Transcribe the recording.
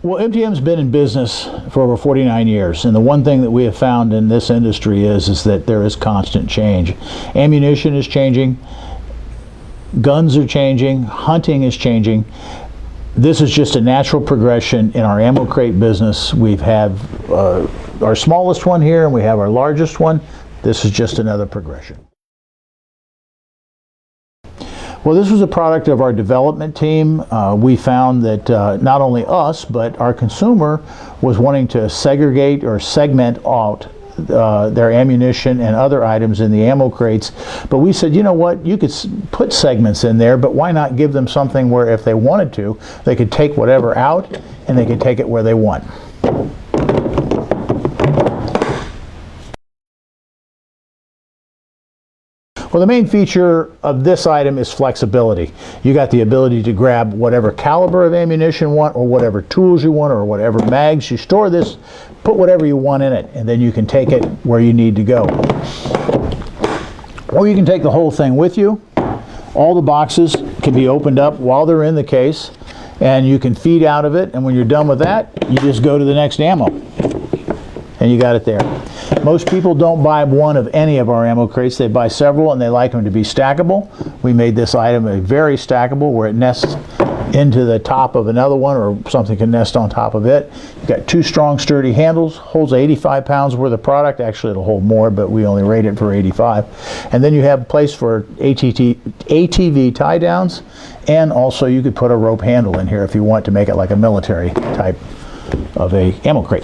Well, MTM's been in business for over 49 years, and the one thing that we have found in this industry is that there is constant change. Ammunition is changing, guns are changing, hunting is changing. This is just a natural progression in our ammo crate business. We've had our smallest one here, and we have our largest one. This is just another progression. Well, this was a product of our development team. We found that not only us, but our consumer was wanting to segregate or segment out their ammunition and other items in the ammo crates. But we said, you know what, you could put segments in there, but why not give them something where if they wanted to, they could take whatever out and they could take it where they want. Well, the main feature of this item is flexibility. You got the ability to grab whatever caliber of ammunition you want, or whatever tools you want, or whatever mags you store this, put whatever you want in it, and then you can take it where you need to go. Or you can take the whole thing with you. All the boxes can be opened up while they're in the case, and you can feed out of it, and when you're done with that, you just go to the next ammo. And you got it there. Most people don't buy one of any of our ammo crates. They buy several and they like them to be stackable. We made this item a very stackable, where it nests into the top of another one, or something can nest on top of it. You've got two strong, sturdy handles, holds 85 pounds worth of product. Actually, it'll hold more, but we only rate it for 85. And then you have a place for ATV tie downs, and also you could put a rope handle in here if you want to make it like a military type of a ammo crate.